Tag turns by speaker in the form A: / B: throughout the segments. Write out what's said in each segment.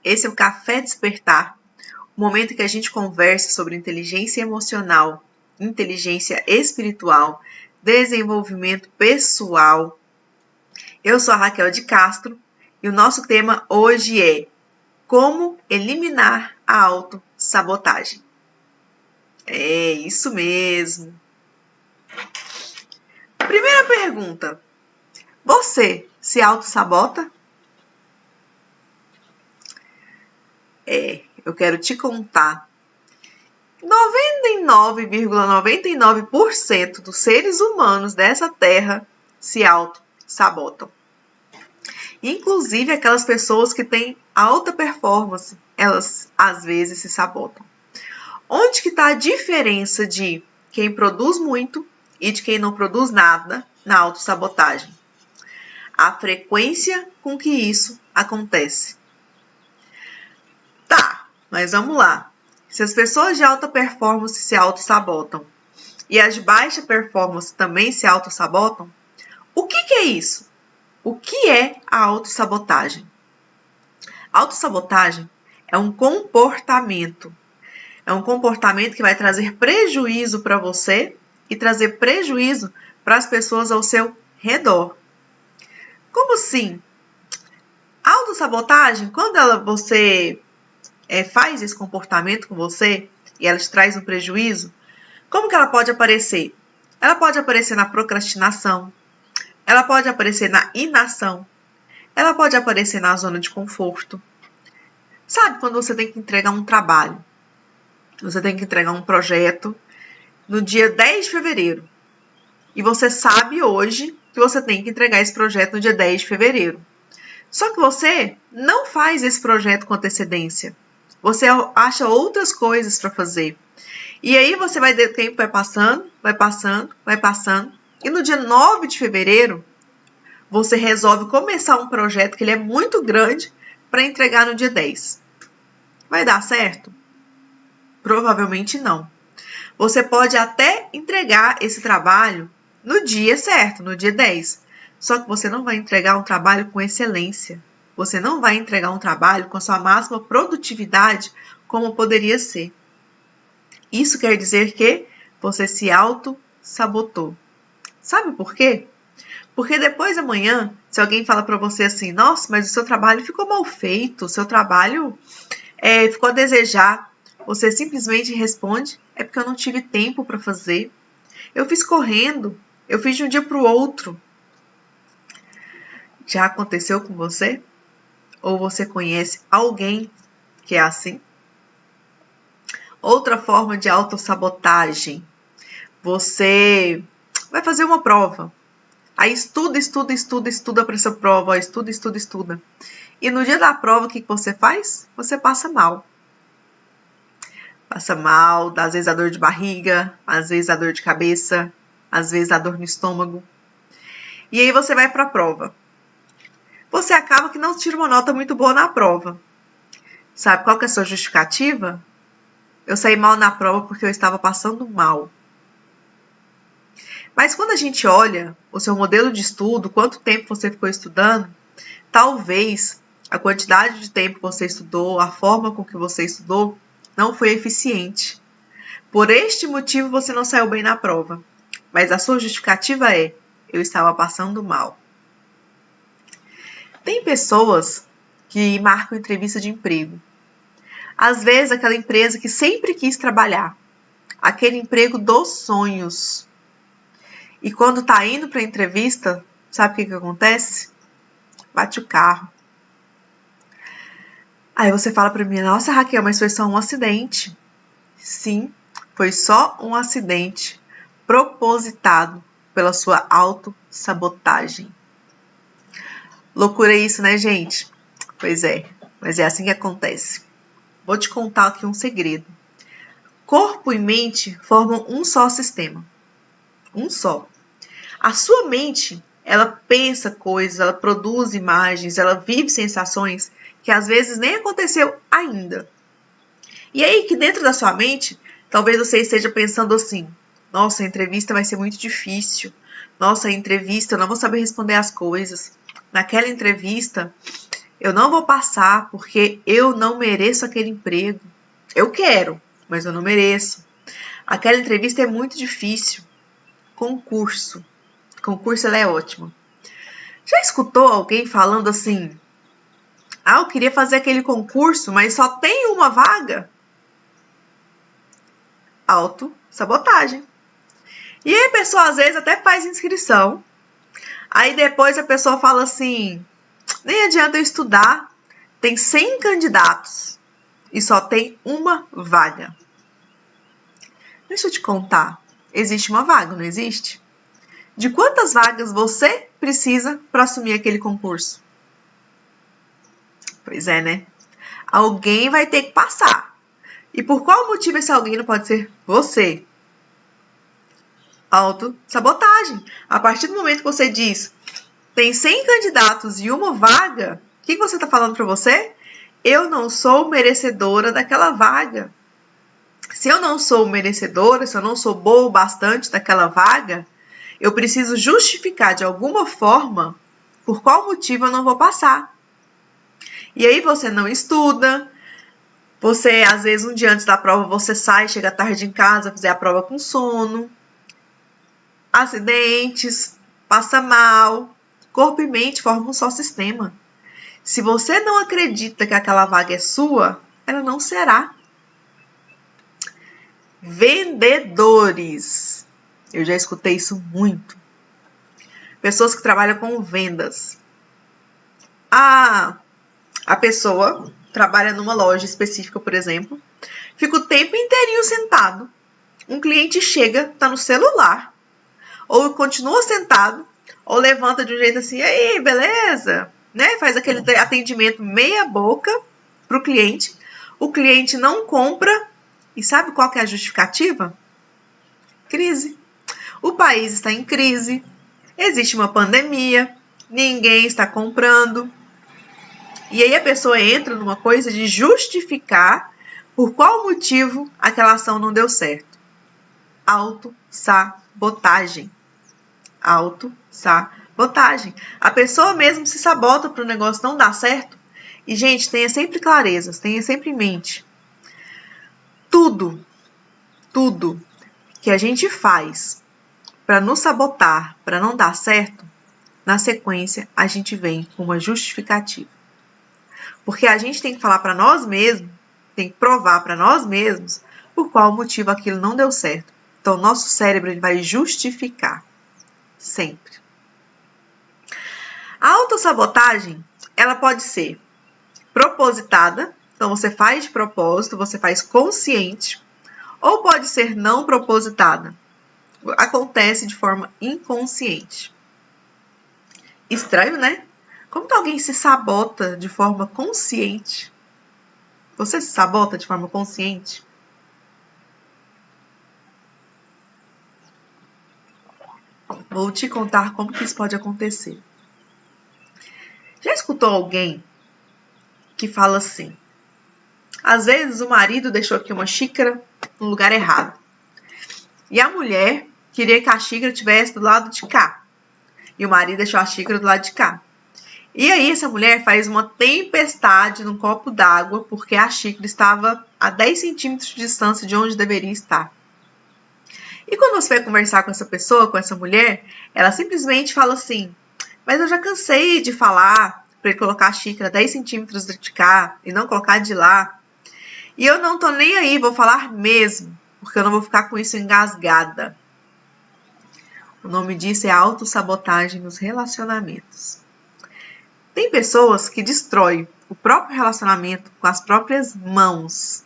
A: Esse é o Café Despertar, o momento em que a gente conversa sobre inteligência emocional, inteligência espiritual, desenvolvimento pessoal. Eu sou a Raquel de Castro e o nosso tema hoje é como eliminar a autossabotagem. É isso mesmo. Primeira pergunta. Você se autossabota? Eu quero te contar. 99,99% dos seres humanos dessa terra se autossabotam. Inclusive aquelas pessoas que têm alta performance, elas às vezes se sabotam. Onde que está a diferença de quem produz muito e de quem não produz nada na autossabotagem? A frequência com que isso acontece. Tá, mas vamos lá. Se as pessoas de alta performance se autossabotam e as de baixa performance também se autossabotam, o que é isso? O que é a autossabotagem? A autossabotagem é um comportamento. É um comportamento que vai trazer prejuízo para você e trazer prejuízo para as pessoas ao seu redor. Como assim? A autossabotagem, quando você faz esse comportamento com você e ela te traz um prejuízo, como que ela pode aparecer? Ela pode aparecer na procrastinação, ela pode aparecer na inação, ela pode aparecer na zona de conforto. Sabe quando você tem que entregar um trabalho? Você tem que entregar um projeto no dia 10 de fevereiro. E você sabe hoje que você tem que entregar esse projeto no dia 10 de fevereiro. Só que você não faz esse projeto com antecedência. Você acha outras coisas para fazer. E aí o tempo vai passando. E no dia 9 de fevereiro, você resolve começar um projeto que ele é muito grande para entregar no dia 10. Vai dar certo? Provavelmente não. Você pode até entregar esse trabalho no dia certo, no dia 10. Só que você não vai entregar um trabalho com excelência. Você não vai entregar um trabalho com a sua máxima produtividade como poderia ser. Isso quer dizer que você se auto-sabotou. Sabe por quê? Porque depois amanhã, se alguém fala para você assim, nossa, mas o seu trabalho ficou mal feito, o seu trabalho ficou a desejar, você simplesmente responde, é porque eu não tive tempo para fazer. Eu fiz correndo, eu fiz de um dia para o outro. Já aconteceu com você? Ou você conhece alguém que é assim? Outra forma de autossabotagem. Você vai fazer uma prova. Aí estuda para essa prova. Estuda. E no dia da prova, o que você faz? Você passa mal. Passa mal, às vezes a dor de barriga, às vezes a dor de cabeça, às vezes a dor no estômago. E aí você vai para a prova. Você acaba que não tira uma nota muito boa na prova. Sabe qual que é a sua justificativa? Eu saí mal na prova porque eu estava passando mal. Mas quando a gente olha o seu modelo de estudo, quanto tempo você ficou estudando, talvez a quantidade de tempo que você estudou, a forma com que você estudou, não foi eficiente. Por este motivo você não saiu bem na prova. Mas a sua justificativa é, eu estava passando mal. Tem pessoas que marcam entrevista de emprego. Às vezes, aquela empresa que sempre quis trabalhar. Aquele emprego dos sonhos. E quando tá indo para a entrevista, sabe o que acontece? Bate o carro. Aí você fala para mim, nossa Raquel, mas foi só um acidente. Sim, foi só um acidente propositado pela sua autossabotagem. Loucura isso, né, gente? Pois é, mas é assim que acontece. Vou te contar aqui um segredo. Corpo e mente formam um só sistema. Um só. A sua mente, ela pensa coisas, ela produz imagens, ela vive sensações que às vezes nem aconteceu ainda. E aí que dentro da sua mente, talvez você esteja pensando assim, nossa, a entrevista vai ser muito difícil. Nossa, a entrevista, eu não vou saber responder as coisas. Naquela entrevista, Eu não vou passar porque eu não mereço aquele emprego. Eu quero, mas eu não mereço. Aquela entrevista é muito difícil. Concurso. Concurso, ela é ótima. Já escutou alguém falando assim: ah, eu queria fazer aquele concurso, mas só tem uma vaga? Autossabotagem. E aí a pessoa às vezes até faz inscrição. Aí depois a pessoa fala assim: nem adianta eu estudar, tem 100 candidatos e só tem uma vaga. Deixa eu te contar, existe uma vaga, não existe? De quantas vagas você precisa para assumir aquele concurso? Pois é, né? Alguém vai ter que passar. E por qual motivo esse alguém não pode ser você? Autossabotagem. A partir do momento que você diz tem 100 candidatos e uma vaga, o que você está falando para você? Eu não sou merecedora daquela vaga. Se eu não sou merecedora, se eu não sou boa o bastante daquela vaga, eu preciso justificar de alguma forma por qual motivo eu não vou passar. E aí você não estuda, você, às vezes, um dia antes da prova, você sai, chega tarde em casa, fazer a prova com sono, acidentes, passa mal, corpo e mente formam um só sistema. Se você não acredita que aquela vaga é sua, ela não será. Vendedores. Eu já escutei isso muito. Pessoas que trabalham com vendas. A pessoa trabalha numa loja específica, por exemplo, fica o tempo inteirinho sentado. Um cliente chega, tá no celular, ou continua sentado, ou levanta de um jeito assim, aí, beleza? Né? Faz aquele atendimento meia boca pro cliente. O cliente não compra. E sabe qual que é a justificativa? Crise. O país está em crise, existe uma pandemia, ninguém está comprando. E aí a pessoa entra numa coisa de justificar por qual motivo aquela ação não deu certo. Autossabotagem. Autossabotagem. A pessoa mesmo se sabota para o negócio não dar certo. E, gente, tenha sempre clareza, tenha sempre em mente. Tudo que a gente faz para nos sabotar, para não dar certo, na sequência a gente vem com uma justificativa. Porque a gente tem que falar para nós mesmos, tem que provar para nós mesmos por qual motivo aquilo não deu certo. Então, o nosso cérebro ele vai justificar. Sempre. A autossabotagem, ela pode ser propositada, então você faz de propósito, você faz consciente, ou pode ser não propositada. Acontece de forma inconsciente. Estranho, né? Como que alguém se sabota de forma consciente? Você se sabota de forma consciente? Vou te contar como que isso pode acontecer. Já escutou alguém que fala assim: às vezes o marido deixou aqui uma xícara no lugar errado. E a mulher queria que a xícara estivesse do lado de cá. E o marido deixou a xícara do lado de cá. E aí essa mulher faz uma tempestade num copo d'água porque a xícara estava a 10 centímetros de distância de onde deveria estar. E quando você vai conversar com essa pessoa, com essa mulher, ela simplesmente fala assim: mas eu já cansei de falar para ele colocar a xícara 10 centímetros de cá e não colocar de lá. E eu não tô nem aí, vou falar mesmo, porque eu não vou ficar com isso engasgada. O nome disso é autossabotagem nos relacionamentos. Tem pessoas que destroem o próprio relacionamento com as próprias mãos.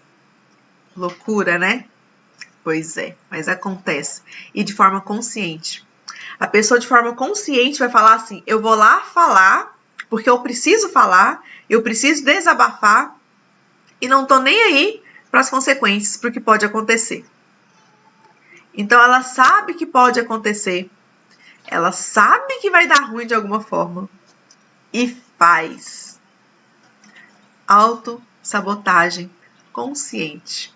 A: Loucura, né? Pois é, mas acontece. E de forma consciente. A pessoa de forma consciente vai falar assim: eu vou lá falar, porque eu preciso falar, eu preciso desabafar, e não tô nem aí para as consequências, para o que pode acontecer. Então ela sabe que pode acontecer, ela sabe que vai dar ruim de alguma forma, e faz. Autossabotagem consciente.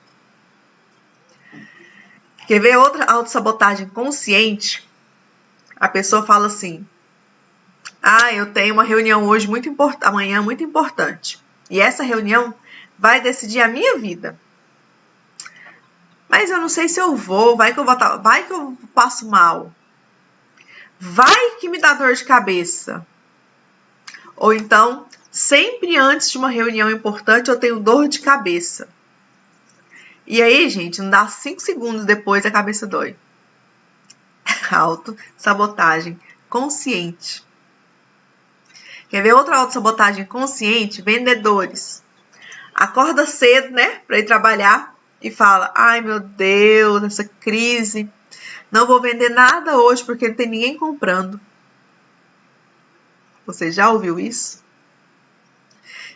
A: Quer ver outra autossabotagem consciente? A pessoa fala assim: Eu tenho uma reunião hoje amanhã muito importante. E essa reunião vai decidir a minha vida. Mas eu não sei se eu vou, vai que eu passo mal. Vai que me dá dor de cabeça. Ou então, sempre antes de uma reunião importante eu tenho dor de cabeça. E aí, gente, não dá 5 segundos depois a cabeça dói. Autossabotagem consciente. Quer ver outra autossabotagem consciente? Vendedores. Acorda cedo, né, para ir trabalhar e fala: ai, meu Deus, essa crise. Não vou vender nada hoje porque não tem ninguém comprando. Você já ouviu isso?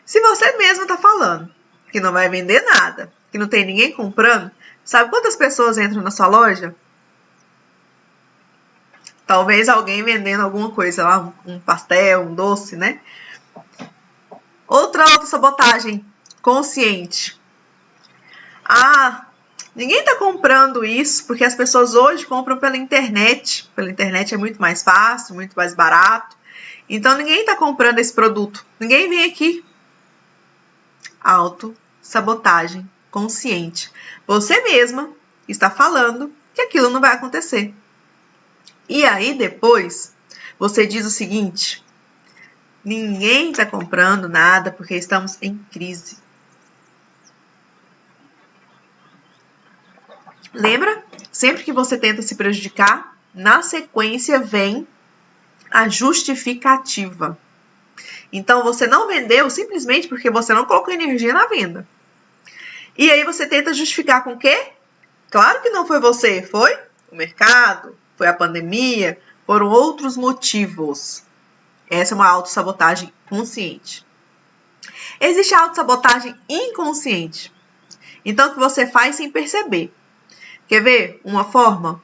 A: Se você mesmo está falando que não vai vender nada, que não tem ninguém comprando, sabe quantas pessoas entram na sua loja? Talvez alguém vendendo alguma coisa lá, um pastel, um doce, né? Outra autossabotagem consciente. Ninguém tá comprando isso porque as pessoas hoje compram pela internet. Pela internet é muito mais fácil, muito mais barato. Então ninguém tá comprando esse produto. Ninguém vem aqui. Autossabotagem consciente. Você mesma está falando que aquilo não vai acontecer. E aí depois você diz o seguinte: ninguém está comprando nada porque estamos em crise. Lembra? Sempre que você tenta se prejudicar, na sequência vem a justificativa. Então você não vendeu simplesmente porque você não colocou energia na venda. E aí você tenta justificar com o quê? Claro que não foi você, foi o mercado, foi a pandemia, foram outros motivos. Essa é uma autossabotagem consciente. Existe a autossabotagem inconsciente. Então, o que você faz sem perceber. Quer ver uma forma?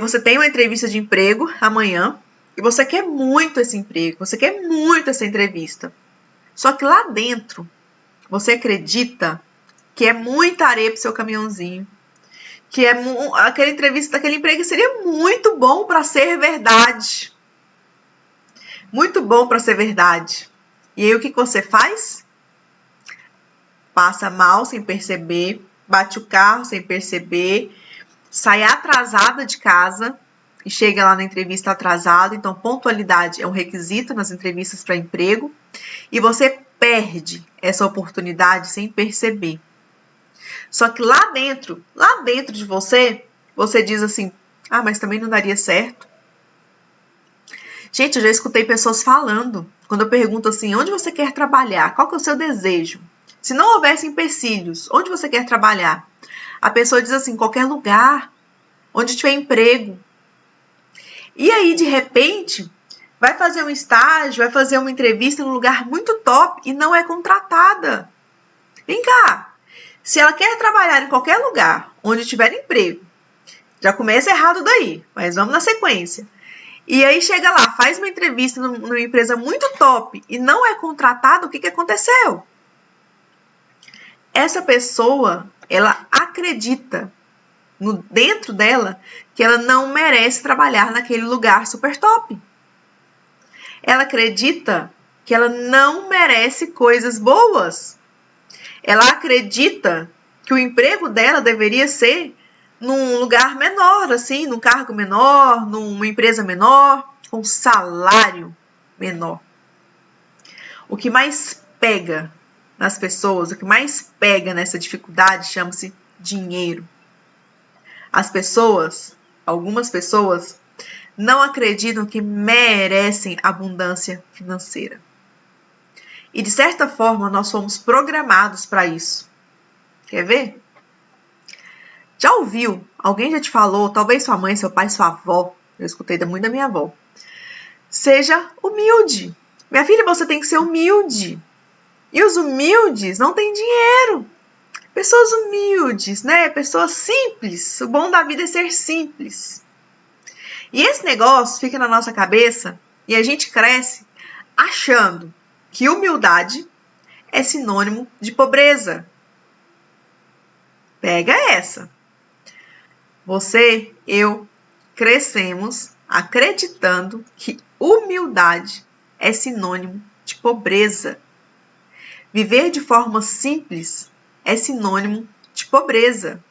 A: Você tem uma entrevista de emprego amanhã e você quer muito esse emprego, você quer muito essa entrevista. Só que lá dentro, você acredita que é muita areia pro seu caminhãozinho, que aquela entrevista daquele emprego seria muito bom para ser verdade. Muito bom para ser verdade. E aí o que você faz? Passa mal sem perceber, bate o carro sem perceber, sai atrasada de casa e chega lá na entrevista atrasada. Então, pontualidade é um requisito nas entrevistas para emprego. E você perde essa oportunidade sem perceber. Só que lá dentro de você, você diz assim: mas também não daria certo. Gente, eu já escutei pessoas falando, quando eu pergunto assim: onde você quer trabalhar? Qual que é o seu desejo? Se não houvesse empecilhos, onde você quer trabalhar? A pessoa diz assim: qualquer lugar, onde tiver emprego. E aí, de repente, vai fazer um estágio, vai fazer uma entrevista num lugar muito top e não é contratada. Vem cá. Se ela quer trabalhar em qualquer lugar, onde tiver emprego, já começa errado daí, mas vamos na sequência. E aí chega lá, faz uma entrevista numa empresa muito top e não é contratada, o que aconteceu? Essa pessoa, ela acredita dentro dela que ela não merece trabalhar naquele lugar super top. Ela acredita que ela não merece coisas boas. Ela acredita que o emprego dela deveria ser num lugar menor, assim, num cargo menor, numa empresa menor, com salário menor. O que mais pega nas pessoas, o que mais pega nessa dificuldade chama-se dinheiro. Algumas pessoas, não acreditam que merecem abundância financeira. E de certa forma, nós fomos programados para isso. Quer ver? Já ouviu? Alguém já te falou, talvez sua mãe, seu pai, sua avó, eu escutei muito da minha avó. Seja humilde. Minha filha, você tem que ser humilde. E os humildes não têm dinheiro. Pessoas humildes, né? Pessoas simples. O bom da vida é ser simples. E esse negócio fica na nossa cabeça e a gente cresce achando que humildade é sinônimo de pobreza. Pega essa. Você, eu, crescemos acreditando que humildade é sinônimo de pobreza. Viver de forma simples é sinônimo de pobreza.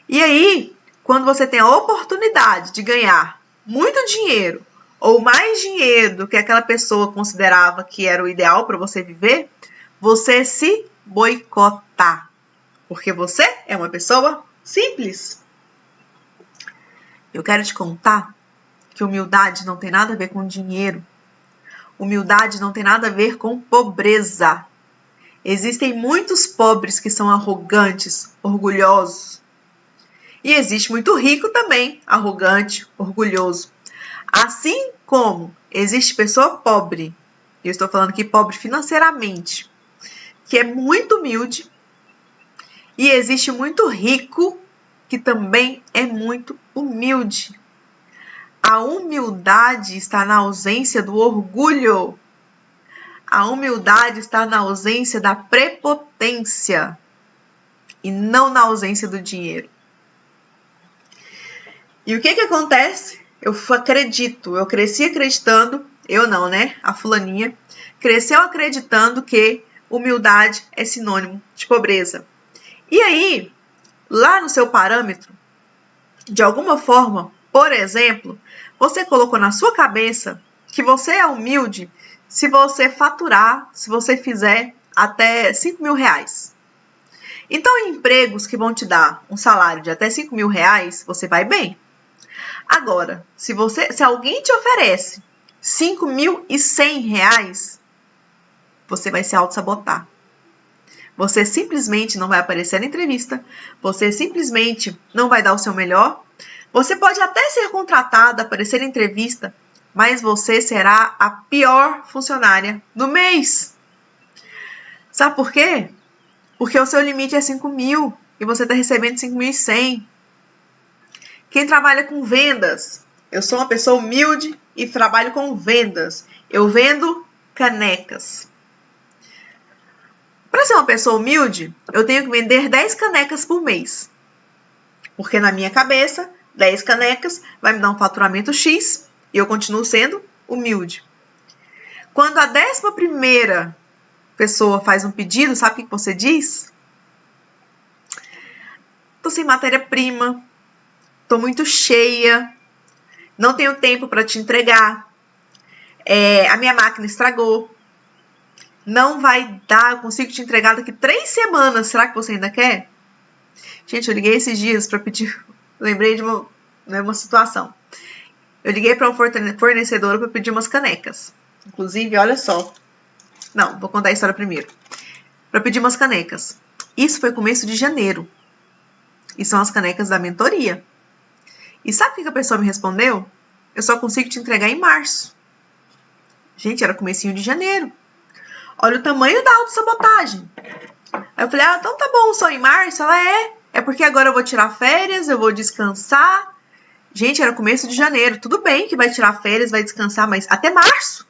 A: E aí, quando você tem a oportunidade de ganhar muito dinheiro ou mais dinheiro do que aquela pessoa considerava que era o ideal para você viver, você se boicota, porque você é uma pessoa simples. Eu quero te contar que humildade não tem nada a ver com dinheiro. Humildade não tem nada a ver com pobreza. Existem muitos pobres que são arrogantes, orgulhosos. E existe muito rico também, arrogante, orgulhoso. Assim como existe pessoa pobre, eu estou falando aqui pobre financeiramente, que é muito humilde, e existe muito rico que também é muito humilde. A humildade está na ausência do orgulho. A humildade está na ausência da prepotência e não na ausência do dinheiro. E o que acontece? Eu cresci acreditando, eu não, né? A fulaninha cresceu acreditando que humildade é sinônimo de pobreza. E aí, lá no seu parâmetro, de alguma forma, por exemplo, você colocou na sua cabeça que você é humilde se você faturar, se você fizer até 5 mil reais. Então, em empregos que vão te dar um salário de até 5 mil reais, você vai bem. Agora, se alguém te oferece 5.100 reais, você vai se auto-sabotar. Você simplesmente não vai aparecer na entrevista, você simplesmente não vai dar o seu melhor. Você pode até ser contratada, aparecer na entrevista, mas você será a pior funcionária do mês. Sabe por quê? Porque o seu limite é 5 mil e você está recebendo 5.100. Quem trabalha com vendas, eu sou uma pessoa humilde e trabalho com vendas. Eu vendo canecas. Para ser uma pessoa humilde, eu tenho que vender 10 canecas por mês. Porque na minha cabeça, 10 canecas vai me dar um faturamento X e eu continuo sendo humilde. Quando a 11ª pessoa faz um pedido, sabe o que você diz? Tô sem matéria-prima, tô muito cheia, não tenho tempo para te entregar, a minha máquina estragou, não vai dar, eu consigo te entregar daqui 3 semanas, será que você ainda quer? Gente, eu liguei esses dias para pedir, lembrei de uma situação. Eu liguei para um fornecedor para pedir umas canecas. Inclusive, olha só. Não, vou contar a história primeiro. Para pedir umas canecas. Isso foi começo de janeiro. E são as canecas da mentoria. E sabe o que a pessoa me respondeu? Eu só consigo te entregar em março. Gente, era comecinho de janeiro. Olha o tamanho da autossabotagem. Aí eu falei, então tá bom, só em março? Ela é porque agora eu vou tirar férias, eu vou descansar. Gente, era começo de janeiro. Tudo bem que vai tirar férias, vai descansar, mas até março.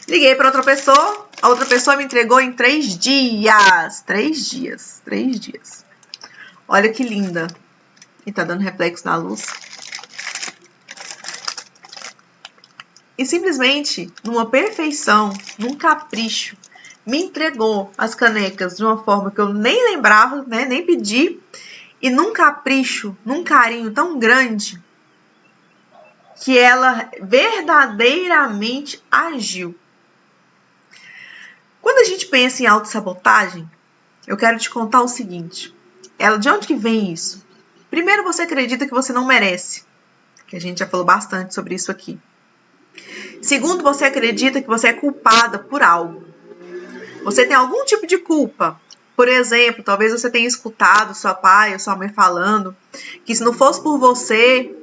A: Liguei para outra pessoa. A outra pessoa me entregou em 3 dias. 3 dias. Olha que linda. E tá dando reflexo na luz. E simplesmente, numa perfeição, num capricho, me entregou as canecas de uma forma que eu nem lembrava, né? Nem pedi. E num capricho, num carinho tão grande, que ela verdadeiramente agiu. Quando a gente pensa em autossabotagem, eu quero te contar o seguinte. De onde que vem isso? Primeiro, você acredita que você não merece. Que a gente já falou bastante sobre isso aqui. Segundo, você acredita que você é culpada por algo. Você tem algum tipo de culpa. Por exemplo, talvez você tenha escutado seu pai ou sua mãe falando que se não fosse por você,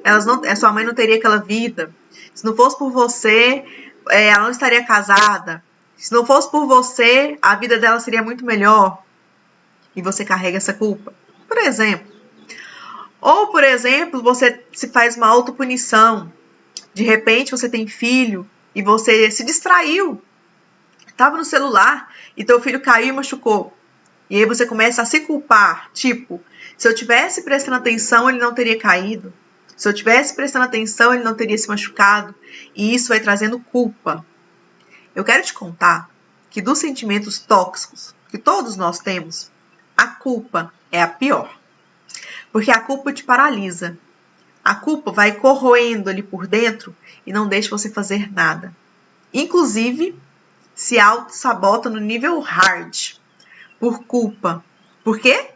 A: sua mãe não teria aquela vida. Se não fosse por você, ela não estaria casada. Se não fosse por você, a vida dela seria muito melhor. E você carrega essa culpa. Por exemplo. Ou, por exemplo, você se faz uma autopunição. De repente, você tem filho e você se distraiu. Estava no celular e teu filho caiu e machucou. E aí você começa a se culpar. Tipo, se eu tivesse prestando atenção, ele não teria caído. Se eu tivesse prestando atenção, ele não teria se machucado. E isso vai trazendo culpa. Eu quero te contar que dos sentimentos tóxicos que todos nós temos, a culpa é a pior. Porque a culpa te paralisa. A culpa vai corroendo ali por dentro e não deixa você fazer nada. Inclusive, se auto-sabota no nível hard. Por culpa. Por quê?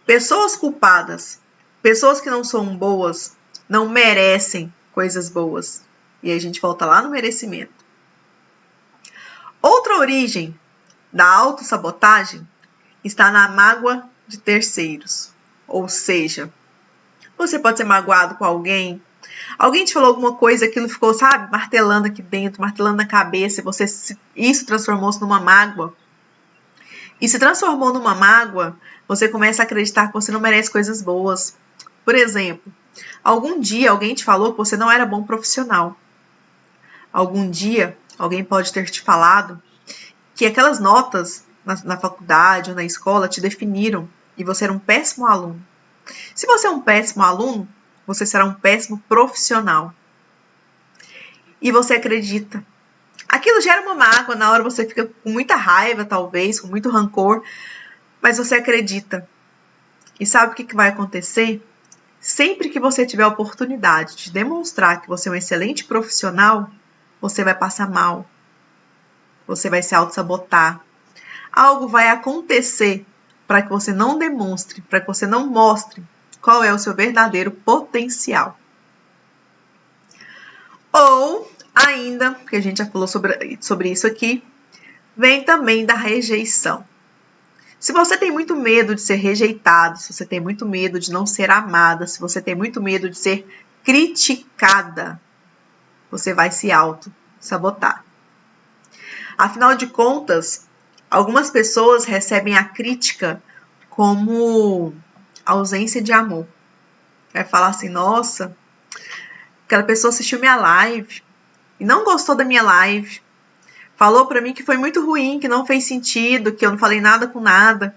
A: Pessoas culpadas, pessoas que não são boas, não merecem coisas boas. E aí a gente volta lá no merecimento. Outra origem da autossabotagem está na mágoa de terceiros. Ou seja, você pode ser magoado com alguém. Alguém te falou alguma coisa, aquilo ficou, sabe, martelando aqui dentro, martelando na cabeça, e isso transformou-se numa mágoa. E se transformou numa mágoa, você começa a acreditar que você não merece coisas boas. Por exemplo, algum dia alguém te falou que você não era bom profissional. Algum dia alguém pode ter te falado que aquelas notas na faculdade ou na escola te definiram e você era um péssimo aluno. Se você é um péssimo aluno, você será um péssimo profissional. E você acredita. Aquilo gera uma mágoa, na hora você fica com muita raiva, talvez, com muito rancor, mas você acredita. E sabe o que vai acontecer? Sempre que você tiver a oportunidade de demonstrar que você é um excelente profissional, você vai passar mal. Você vai se auto-sabotar. Algo vai acontecer para que você não demonstre, para que você não mostre qual é o seu verdadeiro potencial. Ou ainda, porque a gente já falou sobre isso aqui, vem também da rejeição. Se você tem muito medo de ser rejeitado, se você tem muito medo de não ser amada, se você tem muito medo de ser criticada, você vai se auto-sabotar. Afinal de contas, algumas pessoas recebem a crítica como ausência de amor. Vai falar assim, nossa, aquela pessoa assistiu minha live e não gostou da minha live. Falou pra mim que foi muito ruim, que não fez sentido, que eu não falei nada com nada.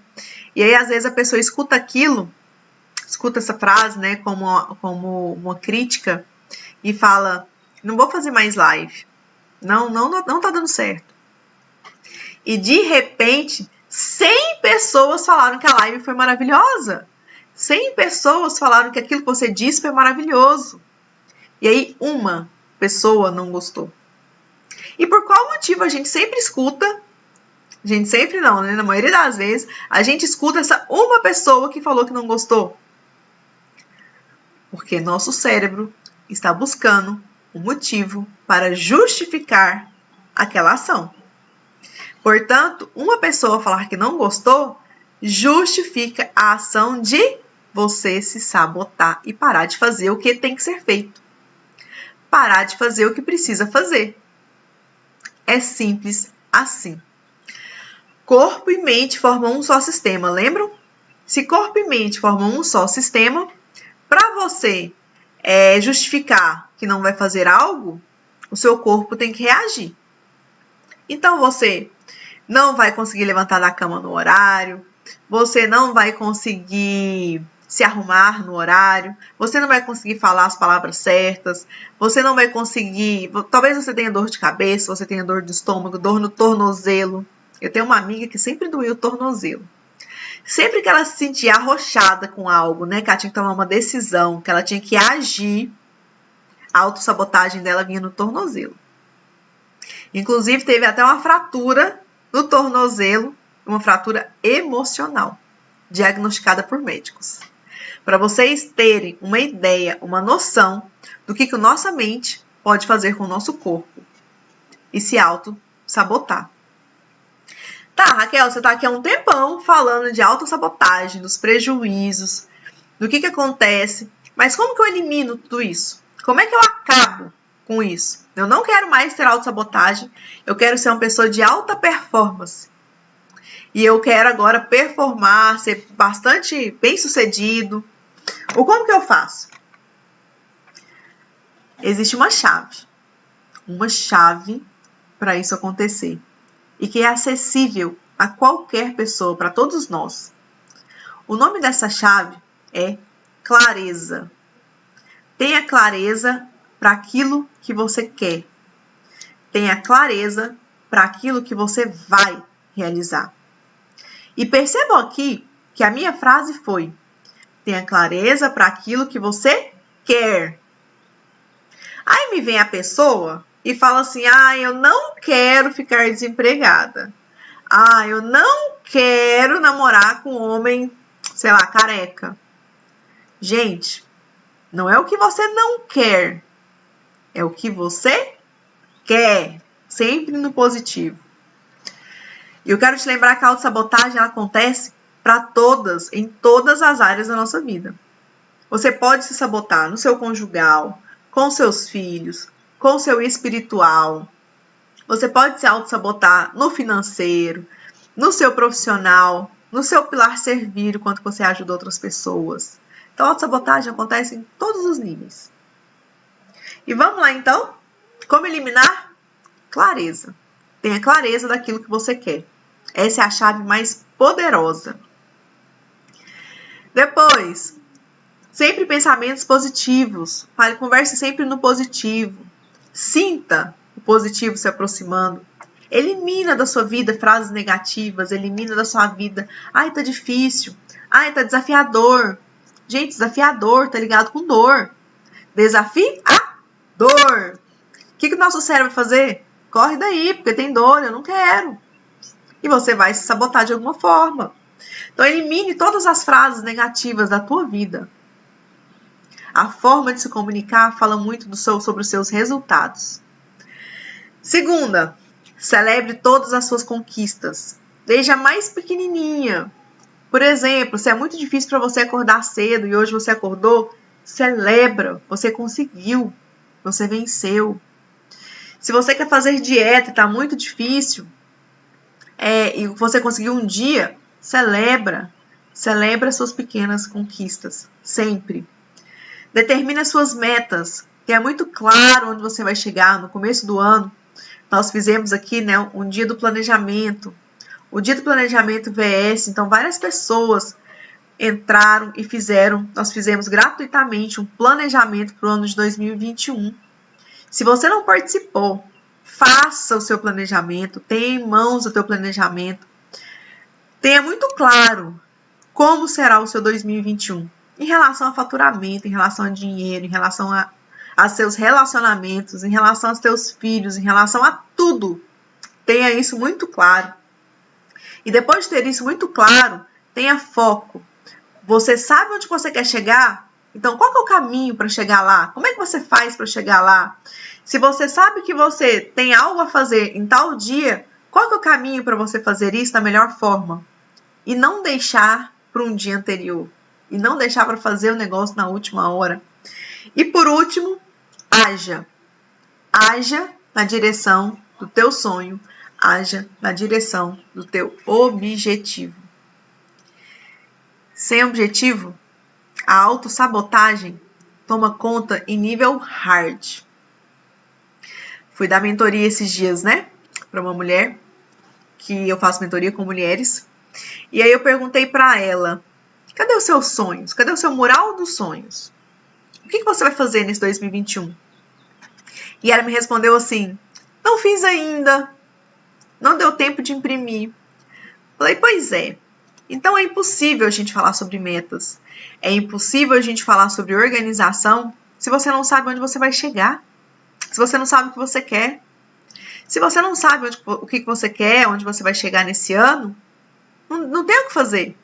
A: E aí, às vezes, a pessoa escuta aquilo, escuta essa frase, né, como uma crítica e fala, não vou fazer mais live. Não tá dando certo. E, de repente, 100 pessoas falaram que a live foi maravilhosa. 100 pessoas falaram que aquilo que você disse foi maravilhoso. E aí, uma pessoa não gostou. E por qual motivo a gente sempre escuta, a gente sempre não, né? Na maioria das vezes, a gente escuta essa uma pessoa que falou que não gostou? Porque nosso cérebro está buscando um motivo para justificar aquela ação. Portanto, uma pessoa falar que não gostou, justifica a ação de você se sabotar e parar de fazer o que tem que ser feito. Parar de fazer o que precisa fazer. É simples assim. Corpo e mente formam um só sistema, lembram? Se corpo e mente formam um só sistema, para você justificar que não vai fazer algo, o seu corpo tem que reagir. Então, você não vai conseguir levantar da cama no horário, você não vai conseguir se arrumar no horário, você não vai conseguir falar as palavras certas, você não vai conseguir... Talvez você tenha dor de cabeça, você tenha dor de estômago, dor no tornozelo. Eu tenho uma amiga que sempre doía o tornozelo. Sempre que ela se sentia arrochada com algo, né, que ela tinha que tomar uma decisão, que ela tinha que agir, a autossabotagem dela vinha no tornozelo. Inclusive, teve até uma fratura no tornozelo, uma fratura emocional, diagnosticada por médicos. Para vocês terem uma ideia, uma noção do que a nossa mente pode fazer com o nosso corpo e se auto-sabotar. Tá, Raquel, você tá aqui há um tempão falando de autossabotagem, dos prejuízos, do que acontece, mas como que eu elimino tudo isso? Como é que eu acabo com isso? Eu não quero mais ter autossabotagem, eu quero ser uma pessoa de alta performance. E eu quero agora performar, ser bastante bem-sucedido. Ou como que eu faço? Existe uma chave para isso acontecer. E que é acessível a qualquer pessoa, para todos nós. O nome dessa chave é clareza. Tenha clareza para aquilo que você quer. Tenha clareza para aquilo que você vai realizar. E percebam aqui que a minha frase foi: tenha clareza para aquilo que você quer. Aí me vem a pessoa e fala assim: eu não quero ficar desempregada. Eu não quero namorar com um homem, sei lá, careca. Gente, não é o que você não quer, é o que você quer, sempre no positivo. E eu quero te lembrar que a autossabotagem acontece para todas, em todas as áreas da nossa vida. Você pode se sabotar no seu conjugal, com seus filhos, com seu espiritual. Você pode se autossabotar no financeiro, no seu profissional, no seu pilar servir, quanto você ajuda outras pessoas. Então, a autossabotagem acontece em todos os níveis. E vamos lá, então? Como eliminar? Clareza. Tenha clareza daquilo que você quer. Essa é a chave mais poderosa. Depois, sempre pensamentos positivos. Converse sempre no positivo. Sinta o positivo se aproximando. Elimina da sua vida frases negativas. Elimina da sua vida: tá difícil. Tá desafiador. Gente, desafiador tá ligado com dor. Desafiador. O que o nosso cérebro vai fazer? Corre daí, porque tem dor, eu não quero. E você vai se sabotar de alguma forma. Então, elimine todas as frases negativas da tua vida. A forma de se comunicar fala muito sobre os seus resultados. Segunda, celebre todas as suas conquistas. Desde a mais pequenininha. Por exemplo, se é muito difícil para você acordar cedo e hoje você acordou, celebra. Você conseguiu. Você venceu. Se você quer fazer dieta e está muito difícil, e você conseguiu um dia, celebra. Celebra suas pequenas conquistas. Sempre. Determine as suas metas. Tenha muito claro onde você vai chegar. No começo do ano, nós fizemos aqui, um dia do planejamento. O dia do planejamento VS. Então, várias pessoas entraram e fizeram. Nós fizemos gratuitamente um planejamento para o ano de 2021. Se você não participou, faça o seu planejamento. Tenha em mãos o teu planejamento. Tenha muito claro como será o seu 2021. Em relação a faturamento, em relação a dinheiro, em relação a seus relacionamentos, em relação aos teus filhos, em relação a tudo. Tenha isso muito claro. E depois de ter isso muito claro, tenha foco. Você sabe onde você quer chegar? Então, qual que é o caminho para chegar lá? Como é que você faz para chegar lá? Se você sabe que você tem algo a fazer em tal dia, qual que é o caminho para você fazer isso da melhor forma? E não deixar para um dia anterior. E não deixar para fazer o negócio na última hora. E por último, haja. Haja na direção do teu sonho. Haja na direção do teu objetivo. Sem objetivo, a autossabotagem toma conta em nível hard. Fui dar mentoria esses dias, para uma mulher, que eu faço mentoria com mulheres. E aí eu perguntei para ela: cadê os seus sonhos? Cadê o seu mural dos sonhos? O que você vai fazer nesse 2021? E ela me respondeu assim: não fiz ainda. Não deu tempo de imprimir. Falei: pois é. Então é impossível a gente falar sobre metas. É impossível a gente falar sobre organização se você não sabe onde você vai chegar. Se você não sabe o que você quer. Se você não sabe o que você quer, onde você vai chegar nesse ano, não tem o que fazer.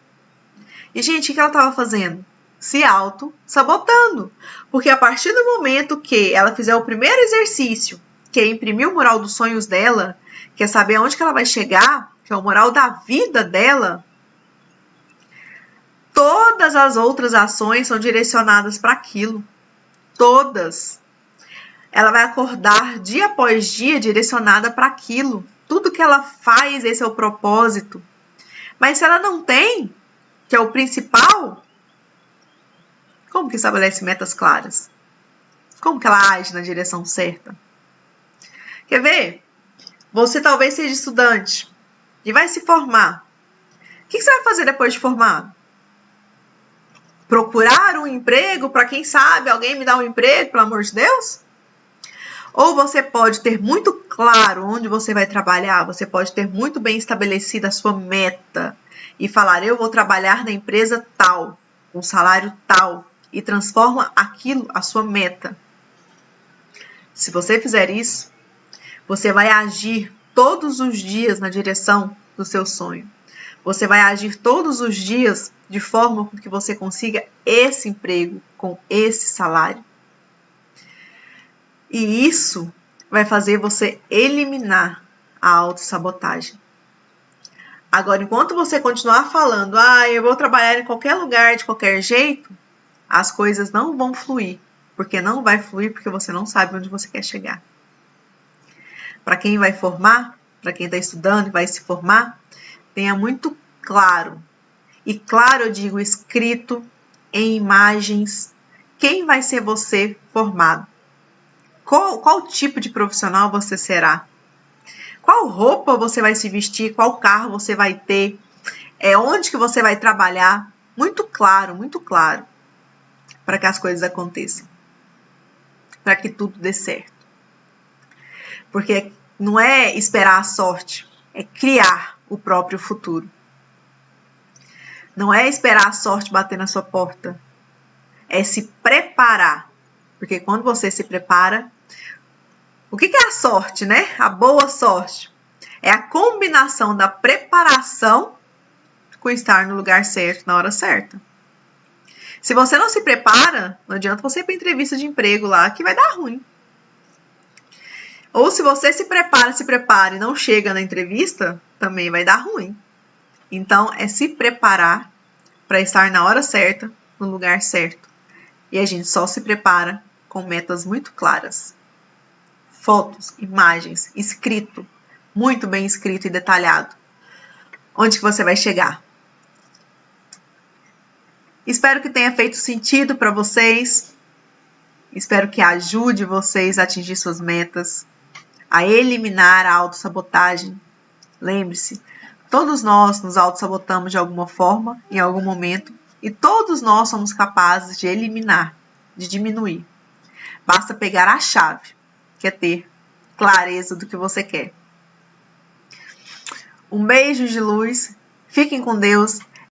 A: E, gente, o que ela estava fazendo? Se auto-sabotando. Porque a partir do momento que ela fizer o primeiro exercício, que é imprimir o mural dos sonhos dela, que é saber aonde que ela vai chegar, que é o mural da vida dela, todas as outras ações são direcionadas para aquilo. Todas. Ela vai acordar dia após dia direcionada para aquilo. Tudo que ela faz, esse é o propósito. Mas se ela não tem, que é o principal, como que estabelece metas claras? Como que ela age na direção certa? Quer ver? Você talvez seja estudante e vai se formar. O que você vai fazer depois de formado? procurar um emprego para quem sabe alguém me dá um emprego, pelo amor de Deus? Ou você pode ter muito claro onde você vai trabalhar, você pode ter muito bem estabelecida a sua meta e falar, eu vou trabalhar na empresa tal, com salário tal, e transforma aquilo a sua meta. Se você fizer isso, você vai agir todos os dias na direção do seu sonho. Você vai agir todos os dias de forma que você consiga esse emprego com esse salário. E isso vai fazer você eliminar a autossabotagem. Agora, enquanto você continuar falando, eu vou trabalhar em qualquer lugar, de qualquer jeito, as coisas não vão fluir. Porque não vai fluir porque você não sabe onde você quer chegar. Para quem vai formar, para quem está estudando e vai se formar, tenha muito claro. E claro, eu digo escrito em imagens, quem vai ser você formado. Qual tipo de profissional você será? Qual roupa você vai se vestir? Qual carro você vai ter? Onde que você vai trabalhar? Muito claro, para que as coisas aconteçam. Para que tudo dê certo. Porque não é esperar a sorte, é criar o próprio futuro. Não é esperar a sorte bater na sua porta, é se preparar. Porque quando você se prepara, o que é a sorte, né? A boa sorte é a combinação da preparação com estar no lugar certo, na hora certa. Se você não se prepara, não adianta você ir para entrevista de emprego lá, que vai dar ruim. Ou se você se prepara e não chega na entrevista, também vai dar ruim. Então, é se preparar para estar na hora certa, no lugar certo. E a gente só se prepara com metas muito claras. Fotos, imagens, escrito, muito bem escrito e detalhado. Onde que você vai chegar? Espero que tenha feito sentido para vocês. Espero que ajude vocês a atingir suas metas, a eliminar a autossabotagem. Lembre-se, todos nós nos autossabotamos de alguma forma, em algum momento, e todos nós somos capazes de eliminar, de diminuir. Basta pegar a chave, que é ter clareza do que você quer. Um beijo de luz, fiquem com Deus